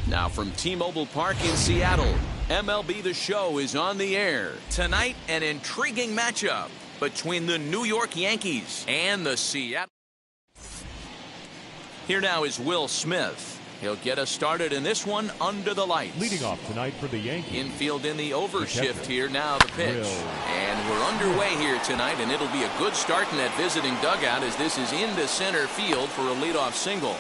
Now from T-Mobile Park in Seattle, MLB The Show is on the air. Tonight, an intriguing matchup between the New York Yankees and the Seattle. Here now is Will Smith. He'll get us started in this one under the lights. Leading off tonight for the Yankees. Infield in the overshift here now the pitch. And we're underway here tonight, and it'll be a good start in that visiting dugout as this is into center field for a leadoff single.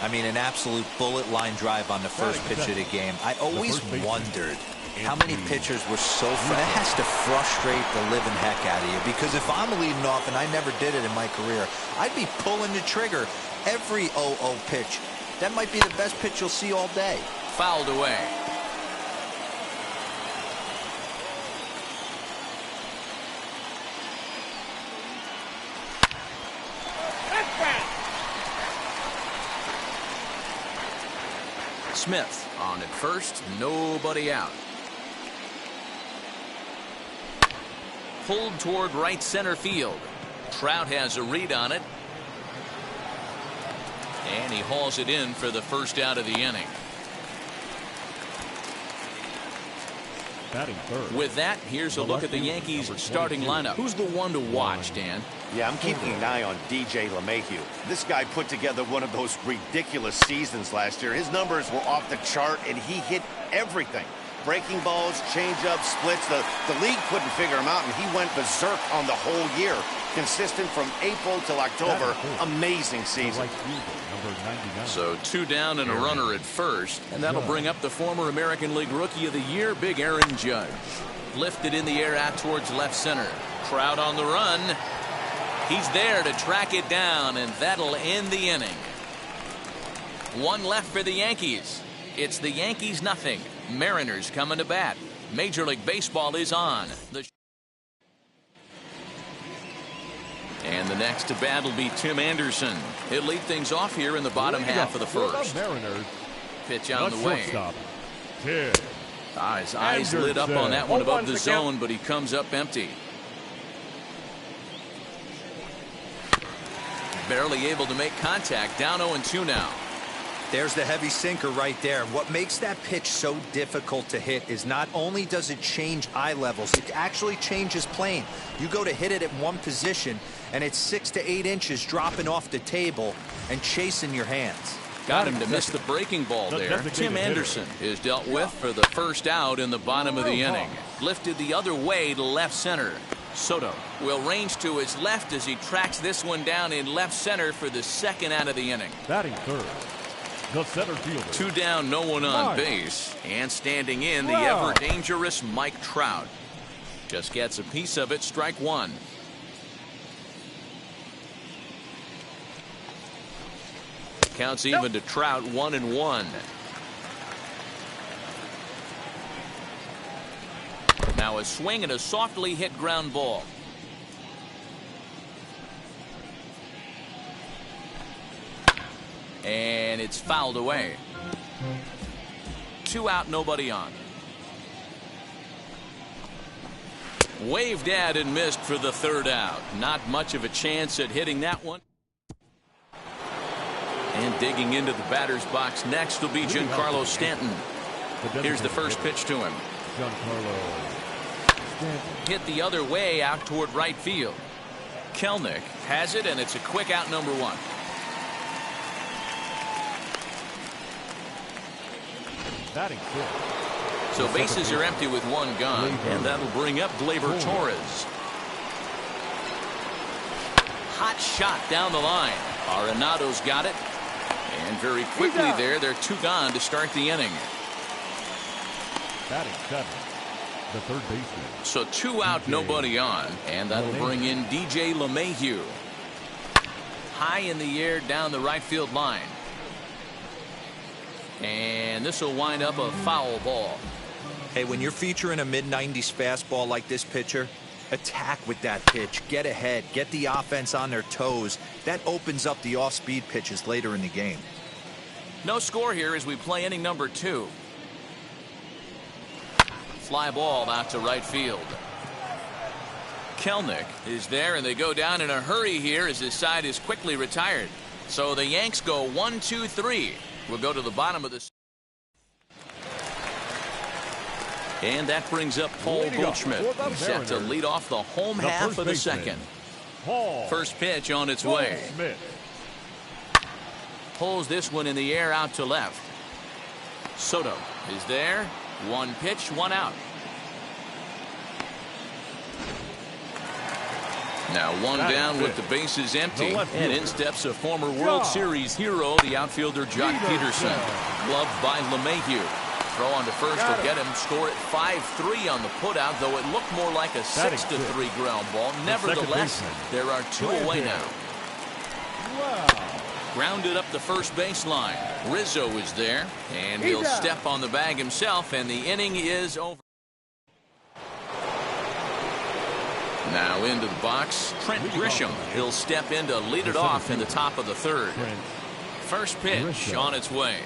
I mean, an absolute bullet line drive on the first pitch of the game. I always wondered how many pitchers were so that has to frustrate the living heck out of you, because if I'm leading off, and I never did it in my career, I'd be pulling the trigger every 0-0 pitch. That might be the best pitch you'll see all day. Fouled away. Smith on at first, nobody out. Pulled toward right center field. Trout has a read on it. And he hauls it in for the first out of the inning. Batting third. With that, here's a look at the Yankees' starting lineup. Who's the one to watch, Dan? Yeah, I'm keeping an eye on DJ LeMahieu. This guy put together one of those ridiculous seasons last year. His numbers were off the chart, and he hit everything. Breaking balls, changeups, splits. The league couldn't figure him out, and he went berserk on the whole year. Consistent from April till October. Amazing season. So 2 down and a runner at first, and that'll bring up the former American League Rookie of the Year, Big Aaron Judge. Lifted in the air out towards left center. Trout on the run. He's there to track it down, and that'll end the inning. 1 left for the Yankees. It's the Yankees nothing. Mariners coming to bat. Major League Baseball is on. And the next to bat will be Tim Anderson. He'll lead things off here in the bottom half of the first. Pitch on the way. His eyes lit up on that one above the zone, but he comes up empty. Barely able to make contact. Down 0-2 now. There's the heavy sinker right there. What makes that pitch so difficult to hit is not only does it change eye levels, it actually changes plane. You go to hit it at one position, and it's 6 to 8 inches dropping off the table and chasing your hands. Got him to miss the breaking ball there. Tim Anderson is dealt with for the first out in the bottom of the inning. Lifted the other way to left center. Soto will range to his left as he tracks this one down in left center for the second out of the inning. Batting third. The center fielder. 2 down, no one on base. And standing in, the ever-dangerous Mike Trout. Just gets a piece of it, strike 1. Counts even to Trout, 1-1. Now a swing and a softly hit ground ball. And it's fouled away. 2 out, nobody on. Waved at and missed for the third out. Not much of a chance at hitting that one. And digging into the batter's box next will be Giancarlo Stanton. Here's the first pitch to him. Hit the other way out toward right field. Kelenic has it, and it's a quick out, number 1. So bases are empty with 1 gone, and that'll bring up Gleyber Torres. Hot shot down the line. Arenado's got it, and very quickly they're 2 gone to start the inning. Batting 7, the third baseman. So 2 out, nobody on, and that'll bring in DJ LeMahieu. High in the air down the right field line. And this will wind up a foul ball. Hey, when you're featuring a mid-90s fastball like this pitcher, attack with that pitch. Get ahead. Get the offense on their toes. That opens up the off-speed pitches later in the game. No score here as we play inning number 2. Fly ball out to right field. Kelenic is there, and they go down in a hurry here as his side is quickly retired. So the Yanks go 1-2-3. We'll go to the bottom of this. And that brings up Paul Goldschmidt. He's set to lead off the home half of the second. First pitch on its way. Pulls this one in the air out to left. Soto is there. One pitch, one out. Now one down with the bases empty. And in steps a former World Series hero, the outfielder Jock Peterson. Gloved by LeMahieu. Throw on to first will get him. Score at 5-3 on the putout, though it looked more like a 6-3 ground ball. Nevertheless, there are two away now. Grounded up the first baseline. Rizzo is there, and he'll step on the bag himself, and the inning is over. Now into the box, Trent Grisham. He'll step in to lead it off in the top of the third. First pitch on its way.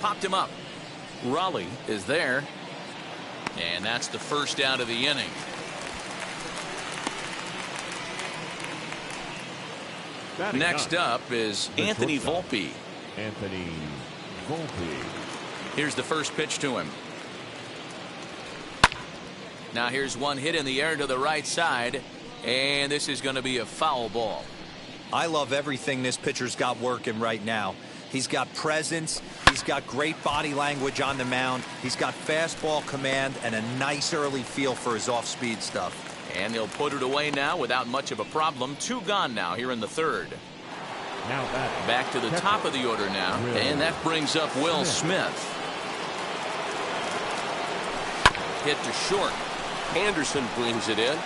Popped him up. Raleigh is there, and that's the first out of the inning. Next up is Anthony Volpe. Anthony Volpe. Here's the first pitch to him. Now here's one hit in the air to the right side, and this is going to be a foul ball. I love everything this pitcher's got working right now. He's got presence. He's got great body language on the mound. He's got fastball command and a nice early feel for his off-speed stuff. And they'll put it away now without much of a problem. Two gone now here in the third. Now back to the top of the order now. And that brings up Will Smith. Hit to short. Anderson brings it in.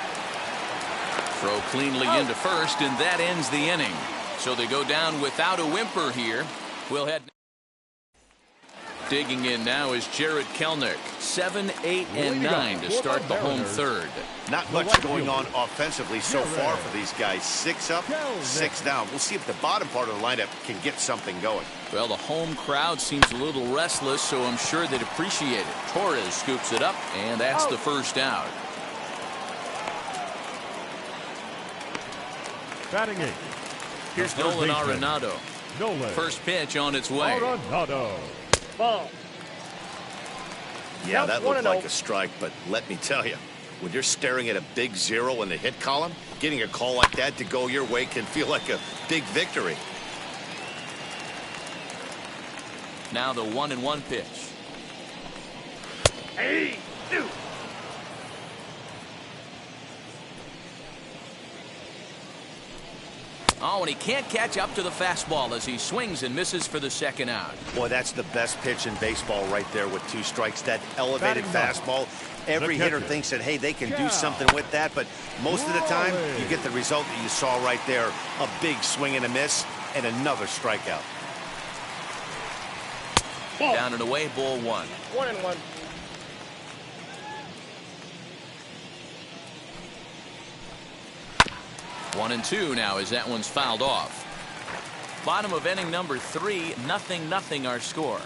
Throw cleanly into first, and that ends the inning. So they go down without a whimper here. We'll head. Digging in now is Jared Kelenic. 7, 8, and 9 to start the home third. Not much going on offensively so far for these guys. 6 up, 6 down. We'll see if the bottom part of the lineup can get something going. Well, the home crowd seems a little restless, so I'm sure they'd appreciate it. Torres scoops it up, and that's the first out. Batting 8. Here's Nolan Arenado. First pitch on its way. Ball. Yeah, that looked like a strike, but let me tell you, when you're staring at a big 0 in the hit column, getting a call like that to go your way can feel like a big victory. Now the 1-1 pitch. Hey, dude. Oh, and he can't catch up to the fastball as he swings and misses for the second out. Boy, that's the best pitch in baseball right there with 2 strikes. That elevated fastball. Every hitter thinks that, hey, they can do something with that, but most of the time, you get the result that you saw right there. A big swing and a miss, and another strikeout. Down and away, ball 1. 1-1. One and 2 now as that one's fouled off. Bottom of inning number 3, 0-0 our score.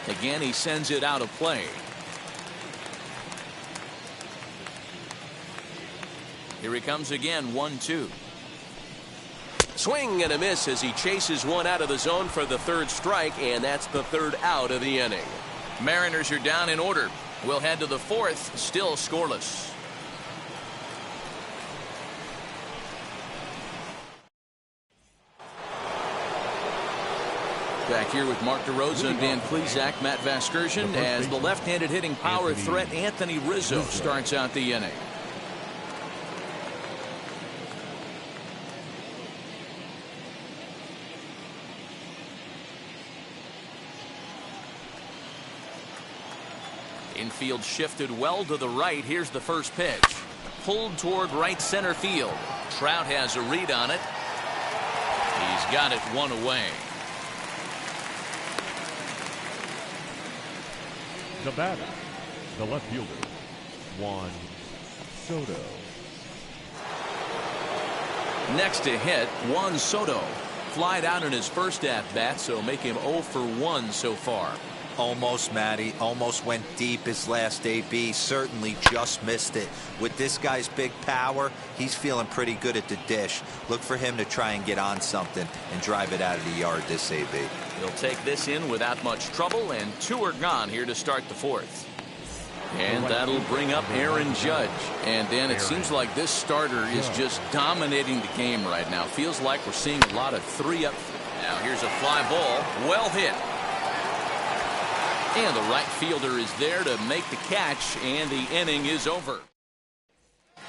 Again, he sends it out of play. Here he comes again, 1-2. Swing and a miss as he chases one out of the zone for the third strike, and that's the third out of the inning. Mariners are down in order. We'll head to the fourth, still scoreless. Back here with Mark DeRosa, Dan Plesac, Matt Vasgersian, as the left-handed hitting power threat Anthony Rizzo starts out the inning. Infield shifted well to the right. Here's the first pitch. Pulled toward right center field. Trout has a read on it. He's got it one away. The batter, the left fielder, Juan Soto. Next to hit, Juan Soto. Flied out in his first at-bat, so make him 0 for 1 so far. Almost, Matty. Almost went deep his last AB. Certainly just missed it. With this guy's big power, he's feeling pretty good at the dish. Look for him to try and get on something and drive it out of the yard this AB. He'll take this in without much trouble, and 2 are gone here to start the 4th. And that'll bring up Aaron Judge. And then it seems like this starter is just dominating the game right now. Feels like we're seeing a lot of 3-up. Now here's a fly ball. Well hit. And the right fielder is there to make the catch, and the inning is over.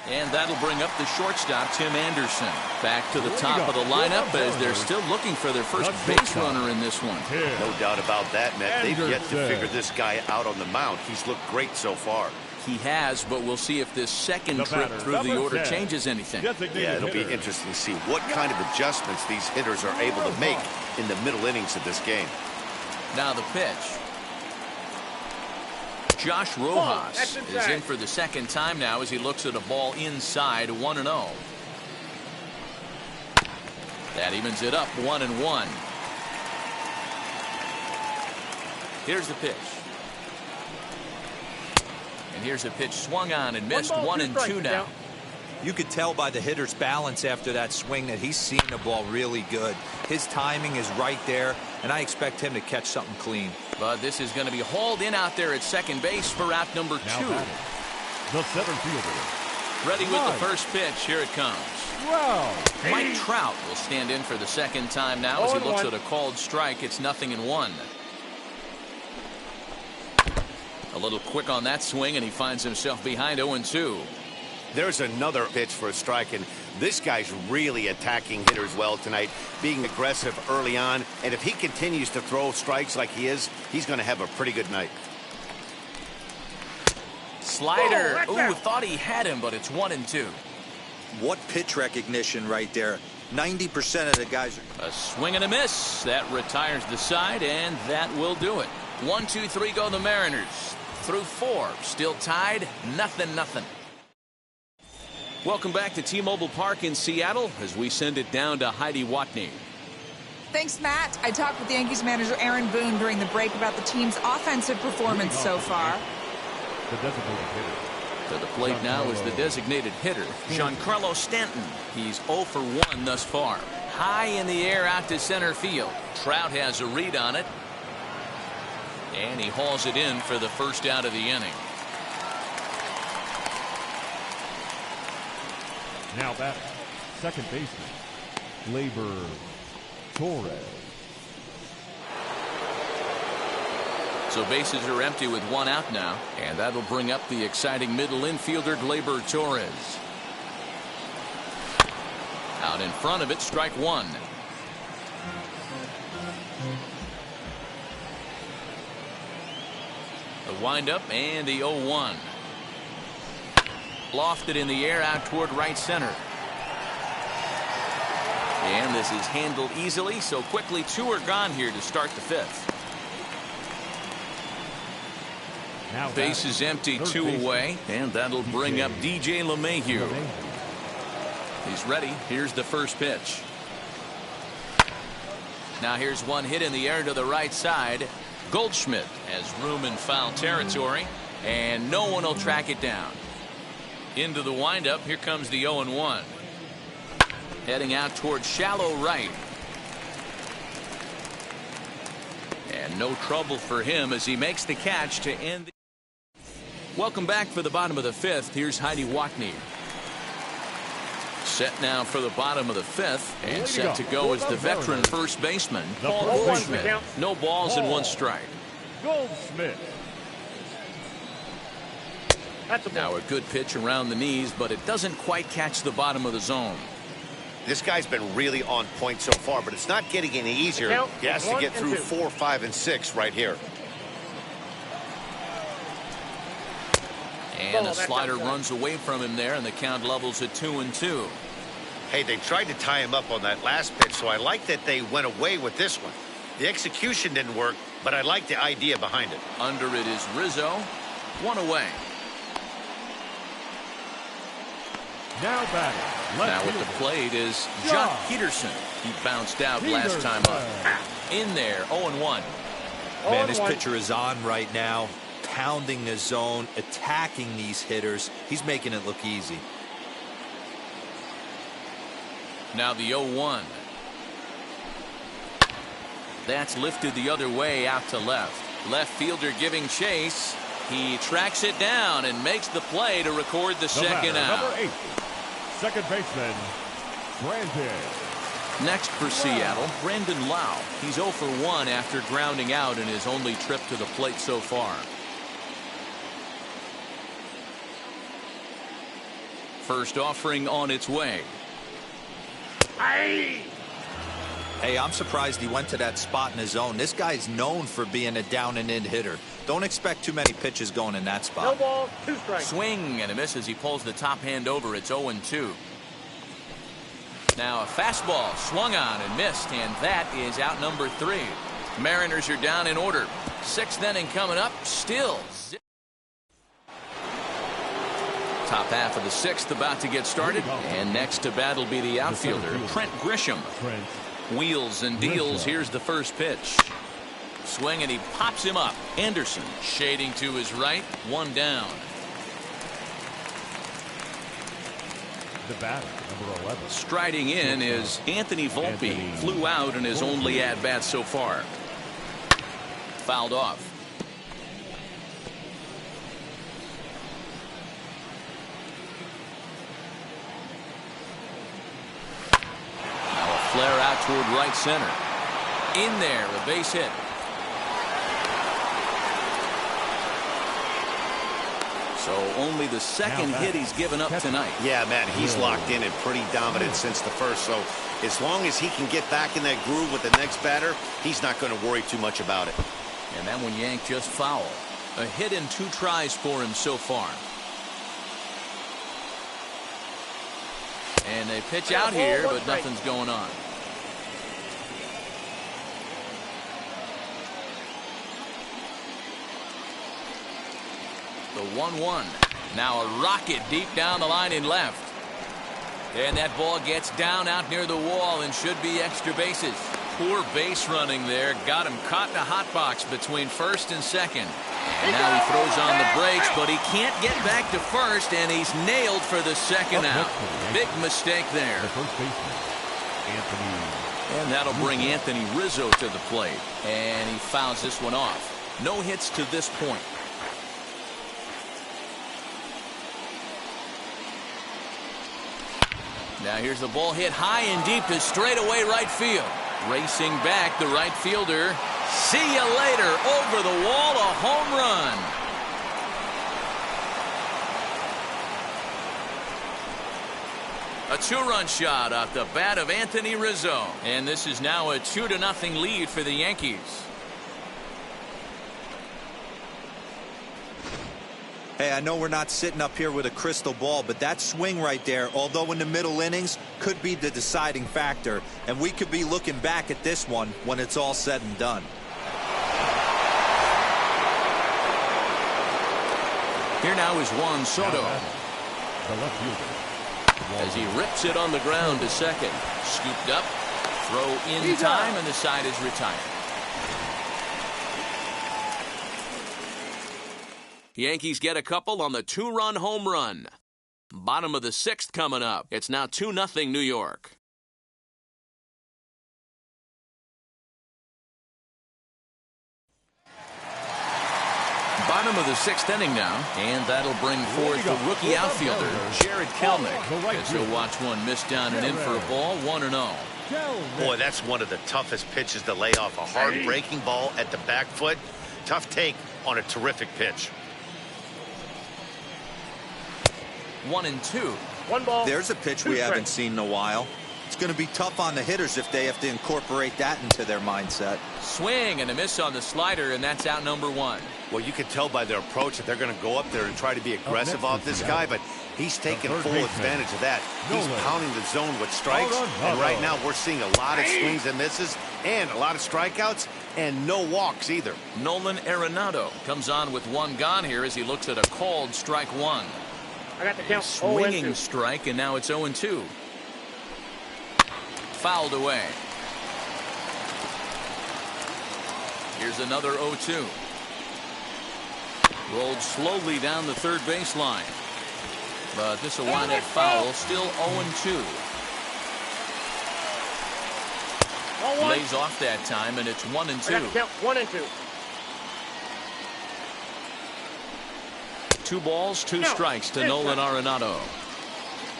And that'll bring up the shortstop, Tim Anderson. Back to the top of the lineup as they're still looking for their first base runner in this one. No doubt about that, Matt. They've yet to figure this guy out on the mound. He's looked great so far. He has, but we'll see if this second trip through the order changes anything. Yeah, it'll be interesting to see what kind of adjustments these hitters are able to make in the middle innings of this game. Now the pitch. Josh Rojas is in for the second time now as he looks at a ball inside 1-0. That evens it up 1-1. Here's the pitch. And here's a pitch swung on and missed 1-2 now. You could tell by the hitter's balance after that swing that he's seen the ball really good. His timing is right there, and I expect him to catch something clean. But this is going to be hauled in out there at second base for out number 2. The center fielder. Ready with the first pitch. Here it comes. Mike Trout will stand in for the second time now as he looks at a called strike. It's 0-1. A little quick on that swing, and he finds himself behind 0-2. There's another pitch for a strike, and this guy's really attacking hitters well tonight, being aggressive early on. And if he continues to throw strikes like he is, he's going to have a pretty good night. Slider. Ooh, thought he had him, but it's 1-2. What pitch recognition right there. 90% of the guys are... A swing and a miss. That retires the side, and that will do it. 1, 2, 3 go the Mariners. Through 4. Still tied. 0-0. Welcome back to T-Mobile Park in Seattle as we send it down to Heidi Watney. Thanks, Matt. I talked with Yankees manager Aaron Boone during the break about the team's offensive performance so far. The designated hitter. To the plate now is the designated hitter, Giancarlo Stanton. He's 0 for 1 thus far. High in the air out to center field. Trout has a read on it. And he hauls it in for the first out of the inning. Now back, second baseman, Gleyber Torres. So bases are empty with 1 out now, and that'll bring up the exciting middle infielder Gleyber Torres. Out in front of it, strike 1. The windup and the 0-1. Lofted in the air out toward right center. And this is handled easily, so quickly 2 are gone here to start the 5th. Now Base is empty, 2 away, and that'll bring up DJ LeMahieu. He's ready. Here's the first pitch. Now here's one hit in the air to the right side. Goldschmidt has room in foul territory, and no one will track it down. Into the windup. Here comes the 0-1. Heading out toward shallow right. And no trouble for him as he makes the catch to end. Welcome back for the bottom of the 5th. Here's Heidi Watney. Set now for the bottom of the 5th, and set to go is the veteran first baseman, Paul Goldschmidt. No balls and 1 strike. Goldschmidt. Now a good pitch around the knees, but it doesn't quite catch the bottom of the zone. This guy's been really on point so far, but it's not getting any easier. He has to get through 4, 5, and 6 right here. And a slider runs away from him there, and the count levels at 2-2. Hey, they tried to tie him up on that last pitch, so I like that they went away with this one. The execution didn't work, but I like the idea behind it. Under it is Rizzo. 1 away. Now batting. Now at the plate is Jock Peterson. He bounced out last time up. In there, 0-1. Man, this pitcher is on right now, pounding the zone, attacking these hitters. He's making it look easy. Now the 0-1. That's lifted the other way out to left. Left fielder giving chase. He tracks it down and makes the play to record the second out. Number 8, second baseman, Brandon. Next for Seattle, Brandon Lau. He's 0 for 1 after grounding out in his only trip to the plate so far. First offering on its way. Hey, I'm surprised he went to that spot in his zone. This guy's known for being a down and in hitter. Don't expect too many pitches going in that spot. No ball, 2 strikes. Swing and a miss as he pulls the top hand over. It's 0-2. Now a fastball swung on and missed, and that is out number 3. Mariners are down in order. 6th inning coming up. Still. Top half of the 6th about to get started, and next to bat will be the outfielder, Trent Grisham. Wheels and deals. Here's the first pitch. Swing and he pops him up. Anderson shading to his right. 1 down. The batter, number 11. Striding in is Anthony Volpe. Flew out in his only at-bat so far. Fouled off. Flare out toward right center. In there, a base hit. So only the second hit he's given up tonight. Yeah, man, he's locked in and pretty dominant since the first. So as long as he can get back in that groove with the next batter, he's not going to worry too much about it. And that one yanked just foul. A hit in 2 tries for him so far. And they pitch out here, but nothing's going on. The 1-1. Now a rocket deep down the line in left. And that ball gets down out near the wall and should be extra bases. Poor base running there. Got him caught in a hot box between first and second. And now he throws on the brakes, but he can't get back to first, and he's nailed for the second out. Big mistake there. The first baseman, Anthony. And that'll bring Anthony Rizzo to the plate. And he fouls this one off. No hits to this point. Now here's the ball hit high and deep to straightaway right field. Racing back, the right fielder. See you later. Over the wall, a home run. A 2-run shot off the bat of Anthony Rizzo. And this is now a 2-0 lead for the Yankees. Hey, I know we're not sitting up here with a crystal ball, but that swing right there, although in the middle innings, could be the deciding factor. And we could be looking back at this one when it's all said and done. Here now is Juan Soto. The left fielder. As he rips it on the ground to second. Scooped up. Throw in time, and the side is retired. Yankees get a couple on the 2-run home run. Bottom of the 6th coming up. It's now 2-0 New York. Bottom of the 6th inning now, and that'll bring forth the rookie outfielder, Jared Kelnick, as he'll watch one miss down and in for a ball, 1-0. Boy, that's one of the toughest pitches to lay off. A hard breaking ball at the back foot. Tough take on a terrific pitch. 1-2. 1 ball. There's a pitch we haven't seen in a while. It's going to be tough on the hitters if they have to incorporate that into their mindset. Swing and a miss on the slider, and that's out number 1. Well, you can tell by their approach that they're going to go up there and try to be aggressive off this guy, but he's taking full advantage of that. He's pounding the zone with strikes, and right now we're seeing a lot of swings and misses and a lot of strikeouts and no walks either. Nolan Arenado comes on with 1 gone here as he looks at a called strike 1. I got the count. Swinging strike, and now it's 0-2. Fouled away. Here's another 0-2. Rolled slowly down the third baseline. But this will wind up foul. Still 0-2. Lays off that time, and it's 1-2. 1-2. 2 balls, 2 strikes to Nolan Arenado.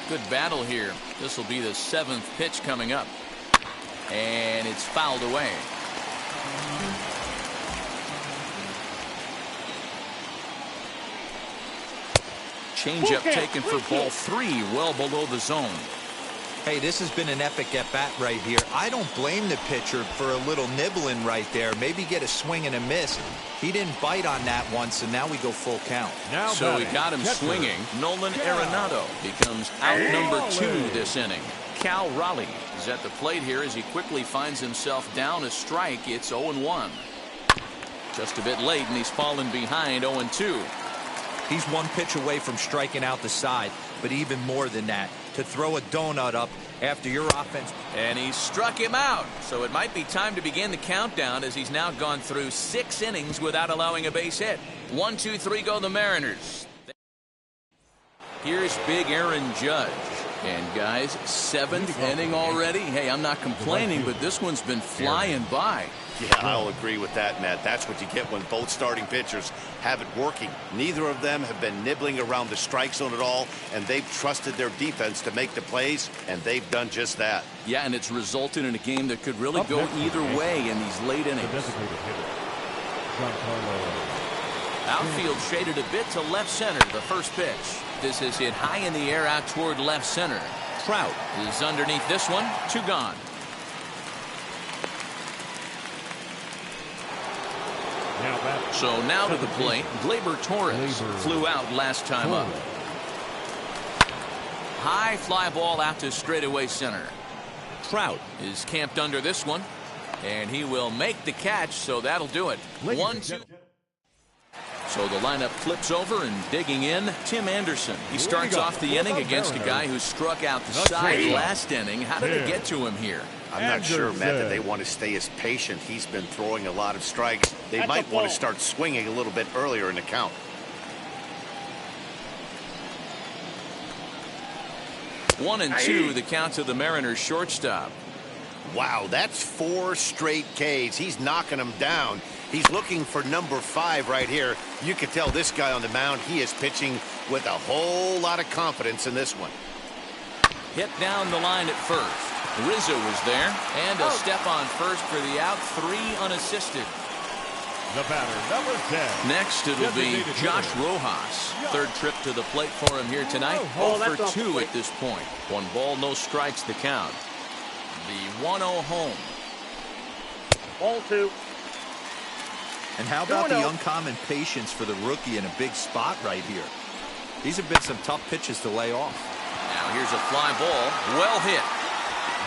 Good battle here. This will be the 7th pitch coming up. And it's fouled away. Changeup taken for ball 3, well below the zone. Hey, this has been an epic at-bat right here. I don't blame the pitcher for a little nibbling right there. Maybe get a swing and a miss. He didn't bite on that once, and now we go full count. So he got him swinging. Nolan Arenado becomes out number 2 this inning. Cal Raleigh is at the plate here as he quickly finds himself down a strike. It's 0-1. Just a bit late, and he's fallen behind 0-2. He's 1 pitch away from striking out the side, but even more than that, to throw a donut up after your offense. And he struck him out. So it might be time to begin the countdown as he's now gone through 6 innings without allowing a base hit. 1, 2, 3 go the Mariners. Here's big Aaron Judge. And guys, 7th inning already. Hey, I'm not complaining, but this one's been flying by. Yeah, I'll agree with that, Matt. That's what you get when both starting pitchers have it working. Neither of them have been nibbling around the strike zone at all, and they've trusted their defense to make the plays, and they've done just that. Yeah, and it's resulted in a game that could really go either way in these late innings. Outfield shaded a bit to left center, the first pitch. This is hit high in the air out toward left center. Trout is underneath this one. 2 gone. So now to the plate, Gleyber Torres flew out last time up. High fly ball out to straightaway center. Trout is camped under this one, and he will make the catch, so that'll do it. 1-2. So the lineup flips over, and digging in, Tim Anderson. He starts off the inning against a guy who struck out the side last inning. How did it get to him here? I'm not sure, Matt, that they want to stay as patient. He's been throwing a lot of strikes. They might want to start swinging a little bit earlier in the count. One and 2, the count to the Mariners shortstop. Wow, that's 4 straight Ks. He's knocking them down. He's looking for number 5 right here. You can tell this guy on the mound, he is pitching with a whole lot of confidence in this one. Hit down the line at first. Rizzo was there, and a step on first for the out. 3 unassisted. The batter, number 10. Next, it'll be Josh Rojas. 3rd trip to the plate for him here tonight. 0 for 2 at this point. 1 ball, no strikes the count. The 1-0 home. Ball 2. And how about the uncommon patience for the rookie in a big spot right here? These have been some tough pitches to lay off. Now here's a fly ball. Well hit.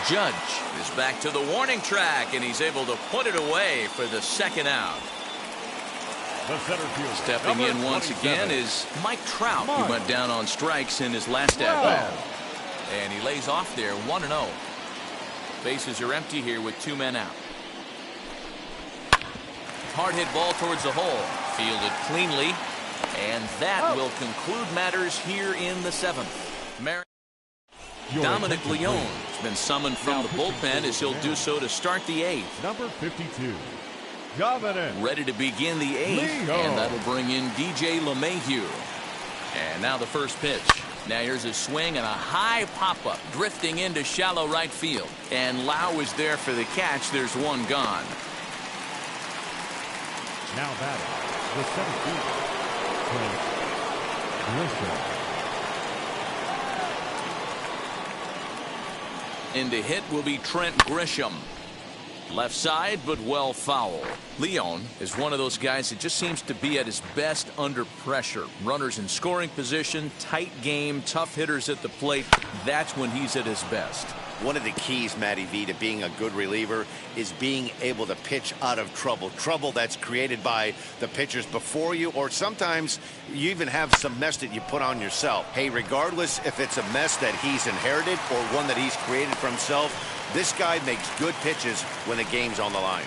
Judge is back to the warning track, and he's able to put it away for the 2nd out. Stepping in once again is Mike Trout, who went down on strikes in his last at-bat. And he lays off there, 1-0. Bases are empty here with 2 men out. Hard hit ball towards the hole. Fielded cleanly. And that will conclude matters here in the 7th. Dominic Leone has been summoned from the bullpen as he'll do so to start the 8th. Number 52. Dominic. Ready to begin the 8th. And that'll bring in DJ LeMahieu. And now the first pitch. Now here's a swing and a high pop-up drifting into shallow right field. And Lau is there for the catch. There's 1 gone. Now batting, the 17th, Grisham. In to hit will be Trent Grisham. Left side, but well foul. Leone is one of those guys that just seems to be at his best under pressure. Runners in scoring position, tight game, tough hitters at the plate. That's when he's at his best. One of the keys, Matty V, to being a good reliever is being able to pitch out of trouble. Trouble that's created by the pitchers before you, or sometimes you even have some mess that you put on yourself. Hey, regardless if it's a mess that he's inherited or one that he's created for himself, this guy makes good pitches when the game's on the line.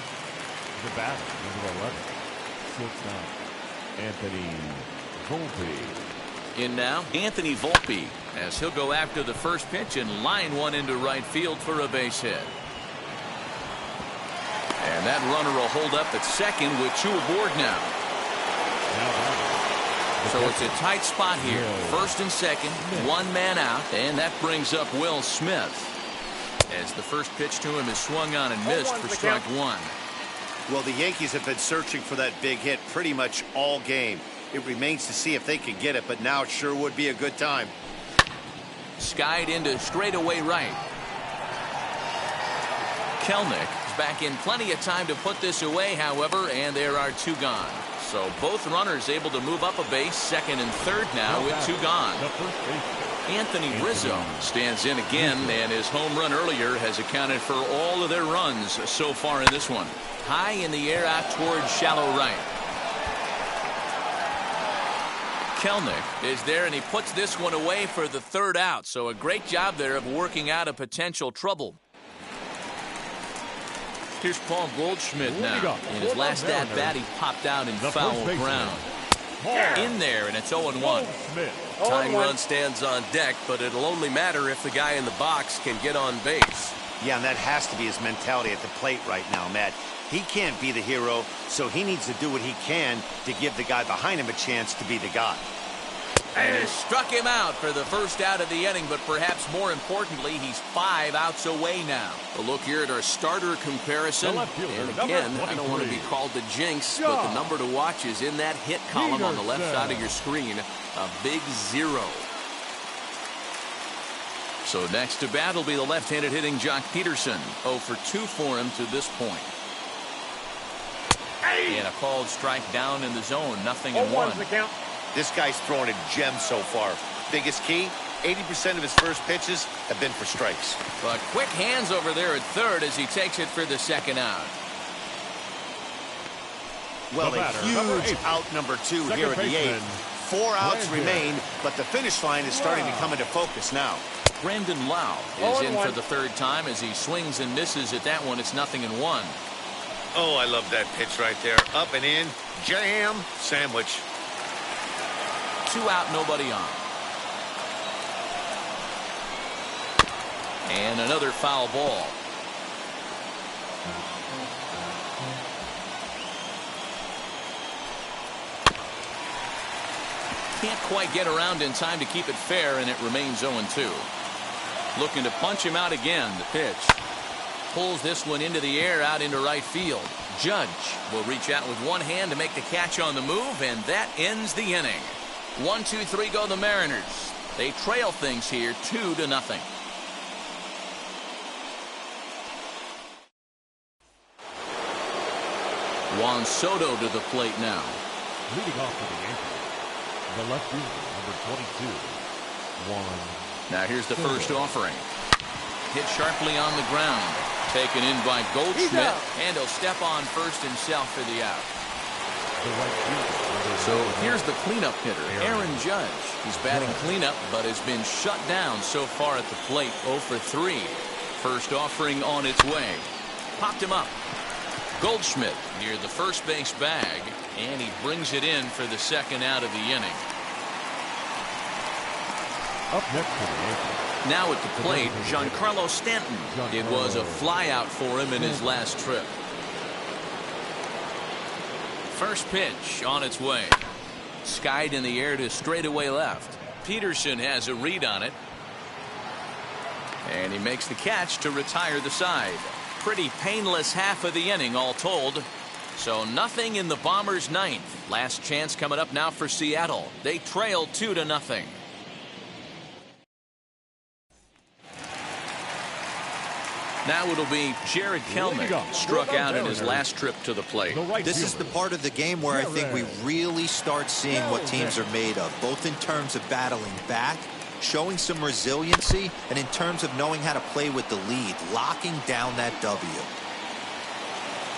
The batter, number 11, sits out Anthony Volpe. In now, Anthony Volpe, as he'll go after the first pitch and line one into right field for a base hit. And that runner will hold up at second with two aboard now. So it's a tight spot here. First and second, one man out, and that brings up Will Smith, as the first pitch to him is swung on and missed for strike one. Well, the Yankees have been searching for that big hit pretty much all game. It remains to see if they can get it, but now it sure would be a good time. Skied into straightaway right. Kelnick is back in plenty of time to put this away, however, and there are two gone. So both runners able to move up a base, second and third now with two gone. Anthony Rizzo stands in again, and his home run earlier has accounted for all of their runs so far in this one. High in the air out towards shallow right. Kelnick is there, and he puts this one away for the third out. So a great job there of working out a potential trouble. Here's Paul Goldschmidt now. In his last at-bat, he popped out in foul ground. In there, and it's 0-1. Tying run stands on deck, but it'll only matter if the guy in the box can get on base. Yeah, and that has to be his mentality at the plate right now, Matt. He can't be the hero, so he needs to do what he can to give the guy behind him a chance to be the guy. And he struck him out for the first out of the inning, but perhaps more importantly, he's 5 outs away now. A look here at our starter comparison. And again, I don't want to be called the jinx, but the number to watch is in that hit column on the left side of your screen, a big 0. So next to bat will be the left-handed hitting Jock Peterson. 0 for 2 for him to this point. And a called strike down in the zone, 0-1. This guy's throwing a gem so far. Biggest key, 80% of his first pitches have been for strikes. But quick hands over there at third as he takes it for the second out. Well, a huge out number 2 here at the 8th. 4 outs remain, but the finish line is starting to come into focus now. Brandon Lau is in for the third time as he swings and misses at that one. It's 0-1. Oh, I love that pitch right there. Up and in, jam, sandwich. 2 out, nobody on. And another foul ball. Can't quite get around in time to keep it fair, and it remains 0-2. Looking to punch him out again. The pitch. Pulls this one into the air out into right field. Judge will reach out with one hand to make the catch on the move, and that ends the inning. 1-2-3 go the Mariners. They trail things here 2-0. Juan Soto to the plate now. Leading off for the Yankees, the left fielder, number 22, Juan. Now here's the first offering. Hit sharply on the ground. Taken in by Goldschmidt, and he'll step on first himself for the out. So here's the cleanup hitter, Aaron Judge. He's batting cleanup, but has been shut down so far at the plate. 0 for 3. First offering on its way. Popped him up. Goldschmidt near the first base bag, and he brings it in for the second out of the inning. Up next to the Yankees. Now at the plate, Giancarlo Stanton. It was a flyout for him in his last trip. First pitch on its way. Skied in the air to straightaway left. Peterson has a read on it. And he makes the catch to retire the side. Pretty painless half of the inning all told. So nothing in the Bombers' ninth. Last chance coming up now for Seattle. They trail 2-0. Now it'll be Jared Kelnick, struck out in his last trip to the plate. This is the part of the game where I think we really start seeing what teams are made of, both in terms of battling back, showing some resiliency, and in terms of knowing how to play with the lead, locking down that W.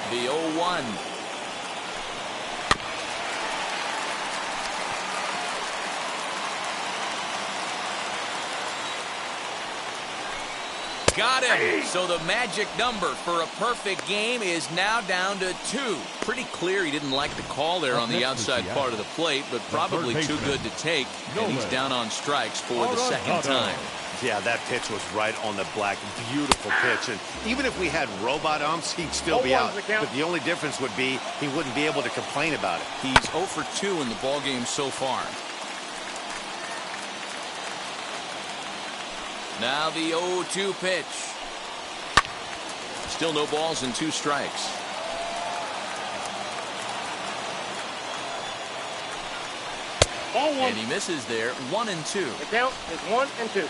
The 0-1. Got him. So the magic number for a perfect game is now down to 2. Pretty clear he didn't like the call there on the outside part of the plate, but probably too good to take, and he's down on strikes for the second time. Yeah, that pitch was right on the black. Beautiful pitch. And even if we had robot umps, he'd still be out. But the only difference would be he wouldn't be able to complain about it. He's 0 for 2 in the ballgame so far. Now the 0-2 pitch. Still no balls and 2 strikes. Ball 1. And he misses there. 1-2. The count is 1-2.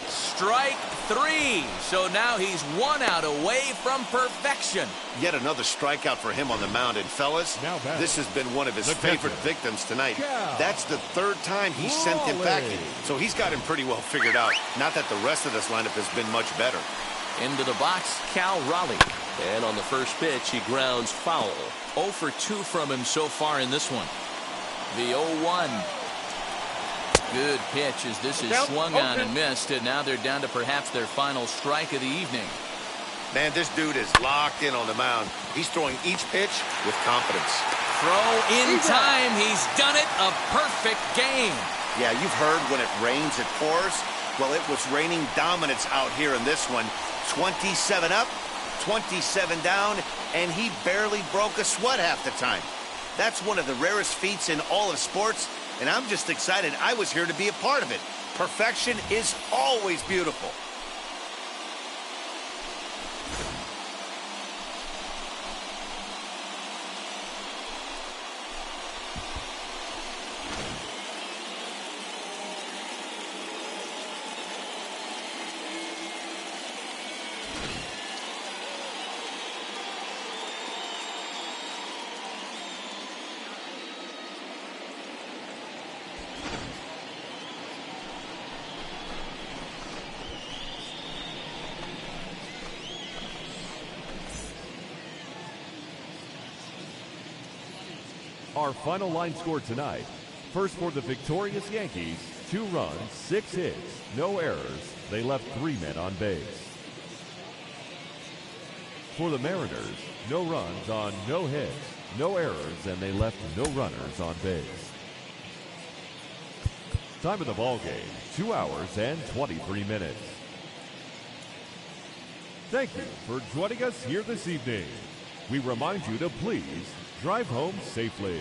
Strike 3. So now he's 1 out away from perfection. Yet another strikeout for him on the mound. And fellas, this has been one of his favorite victims tonight. That's the 3rd time he sent him packing. So he's got him pretty well figured out. Not that the rest of this lineup has been much better. Into the box, Cal Raleigh. And on the first pitch, he grounds foul. 0 for 2 from him so far in this one. The 0-1. Good pitch as this is swung on and missed, and now they're down to perhaps their final strike of the evening. Man, this dude is locked in on the mound. He's throwing each pitch with confidence. Throw in time. He's done it. A perfect game. Yeah, you've heard when it rains, it pours. Well, it was raining dominance out here in this one. 27 up, 27 down, and he barely broke a sweat half the time. That's one of the rarest feats in all of sports, and I'm just excited I was here to be a part of it. Perfection is always beautiful. Our final line score tonight. First for the victorious Yankees, 2 runs, 6 hits, no errors. They left 3 men on base. For the Mariners, no runs on no hits, no errors, and they left no runners on base. Time of the ball game, 2 hours and 23 minutes. Thank you for joining us here this evening. We remind you to please drive home safely.